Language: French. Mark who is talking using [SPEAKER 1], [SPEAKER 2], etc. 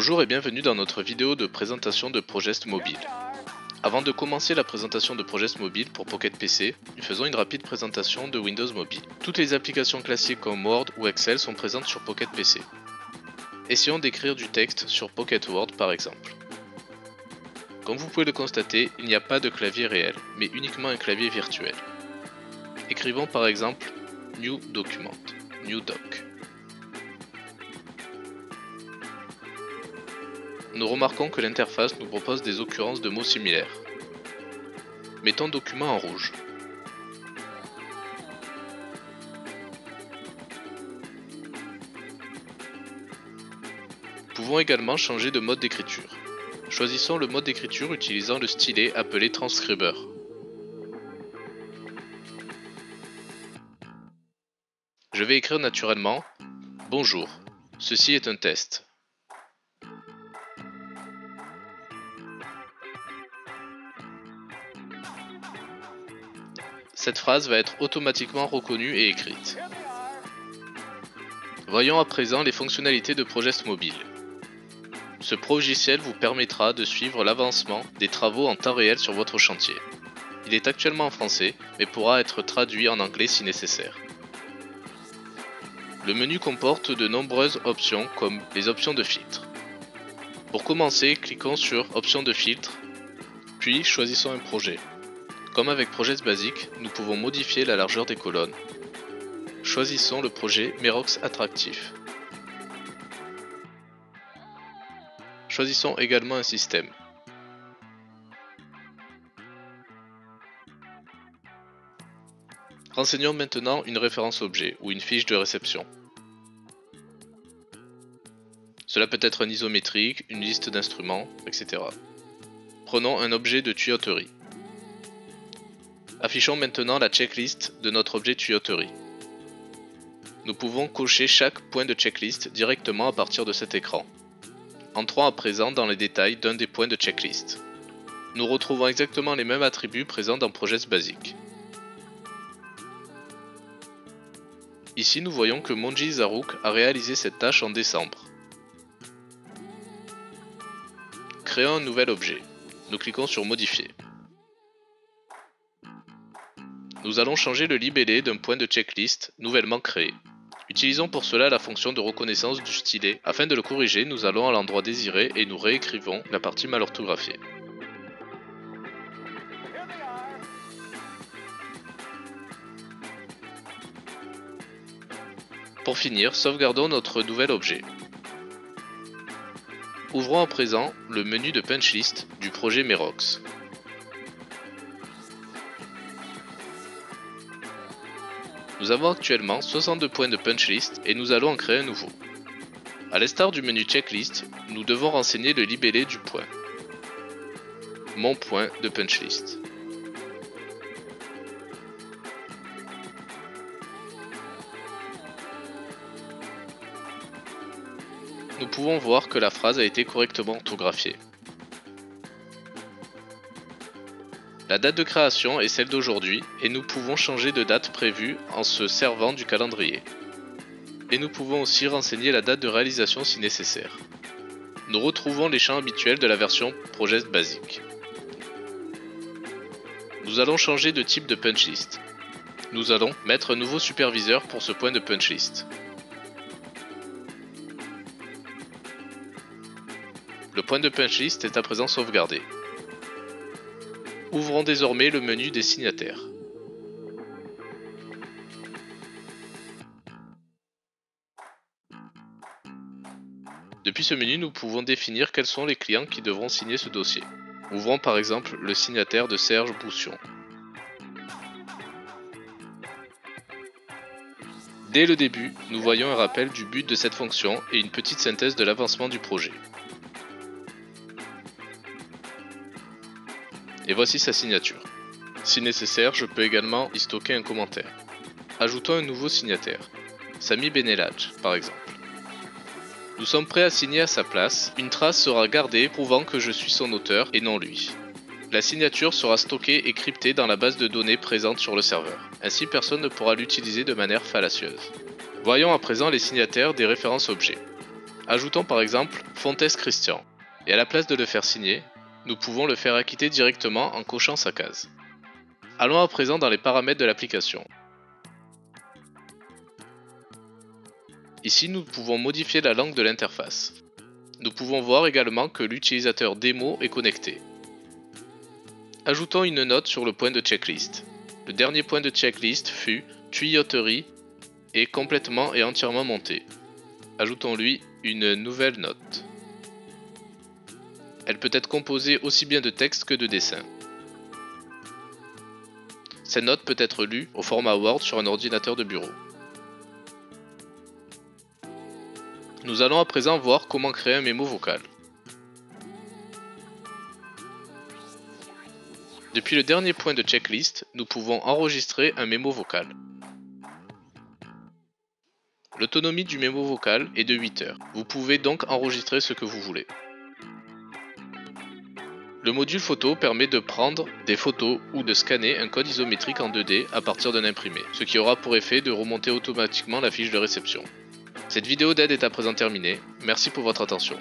[SPEAKER 1] Bonjour et bienvenue dans notre vidéo de présentation de Progest Mobile. Avant de commencer la présentation de Progest Mobile pour Pocket PC, nous faisons une rapide présentation de Windows Mobile. Toutes les applications classiques comme Word ou Excel sont présentes sur Pocket PC. Essayons d'écrire du texte sur Pocket Word par exemple. Comme vous pouvez le constater, il n'y a pas de clavier réel, mais uniquement un clavier virtuel. Écrivons par exemple New Document, New Doc. Nous remarquons que l'interface nous propose des occurrences de mots similaires. Mettons document en rouge. Nous pouvons également changer de mode d'écriture. Choisissons le mode d'écriture utilisant le stylet appelé Transcriber. Je vais écrire naturellement « Bonjour, ceci est un test ». Cette phrase va être automatiquement reconnue et écrite. Voyons à présent les fonctionnalités de Progest Mobile. Ce logiciel vous permettra de suivre l'avancement des travaux en temps réel sur votre chantier. Il est actuellement en français, mais pourra être traduit en anglais si nécessaire. Le menu comporte de nombreuses options comme les options de filtre. Pour commencer, cliquons sur Options de filtre, puis choisissons un projet. Comme avec Progest Basic, nous pouvons modifier la largeur des colonnes. Choisissons le projet Merox Attractif. Choisissons également un système. Renseignons maintenant une référence objet ou une fiche de réception. Cela peut être un isométrique, une liste d'instruments, etc. Prenons un objet de tuyauterie. Affichons maintenant la checklist de notre objet tuyauterie. Nous pouvons cocher chaque point de checklist directement à partir de cet écran. Entrons à présent dans les détails d'un des points de checklist. Nous retrouvons exactement les mêmes attributs présents dans Progest Basic. Ici, nous voyons que Monji Zarouk a réalisé cette tâche en décembre. Créons un nouvel objet. Nous cliquons sur Modifier. Nous allons changer le libellé d'un point de checklist nouvellement créé. Utilisons pour cela la fonction de reconnaissance du stylet. Afin de le corriger, nous allons à l'endroit désiré et nous réécrivons la partie mal orthographiée. Pour finir, sauvegardons notre nouvel objet. Ouvrons à présent le menu de punch list du projet Merox. Nous avons actuellement 62 points de punch list et nous allons en créer un nouveau. A l'instar du menu checklist, nous devons renseigner le libellé du point. Mon point de punch list. Nous pouvons voir que la phrase a été correctement orthographiée. La date de création est celle d'aujourd'hui et nous pouvons changer de date prévue en se servant du calendrier. Et nous pouvons aussi renseigner la date de réalisation si nécessaire. Nous retrouvons les champs habituels de la version Progest Basic. Nous allons changer de type de punch list. Nous allons mettre un nouveau superviseur pour ce point de punch list. Le point de punch list est à présent sauvegardé. Ouvrons désormais le menu des signataires. Depuis ce menu, nous pouvons définir quels sont les clients qui devront signer ce dossier. Ouvrons par exemple le signataire de Serge Boussion. Dès le début, nous voyons un rappel du but de cette fonction et une petite synthèse de l'avancement du projet. Et voici sa signature. Si nécessaire, je peux également y stocker un commentaire. Ajoutons un nouveau signataire, Sami Benelaj par exemple. Nous sommes prêts à signer à sa place. Une trace sera gardée prouvant que je suis son auteur et non lui. La signature sera stockée et cryptée dans la base de données présente sur le serveur. Ainsi, personne ne pourra l'utiliser de manière fallacieuse. Voyons à présent les signataires des références objets. Ajoutons par exemple Fontes Christian, et à la place de le faire signer, nous pouvons le faire acquitter directement en cochant sa case. Allons à présent dans les paramètres de l'application. Ici, nous pouvons modifier la langue de l'interface. Nous pouvons voir également que l'utilisateur démo est connecté. Ajoutons une note sur le point de checklist. Le dernier point de checklist fut tuyauterie et complètement et entièrement monté. Ajoutons-lui une nouvelle note. Elle peut être composée aussi bien de texte que de dessin. Cette note peut être lue au format Word sur un ordinateur de bureau. Nous allons à présent voir comment créer un mémo vocal. Depuis le dernier point de checklist, nous pouvons enregistrer un mémo vocal. L'autonomie du mémo vocal est de 8 heures. Vous pouvez donc enregistrer ce que vous voulez. Le module photo permet de prendre des photos ou de scanner un code isométrique en 2D à partir d'un imprimé, ce qui aura pour effet de remonter automatiquement la fiche de réception. Cette vidéo d'aide est à présent terminée, merci pour votre attention.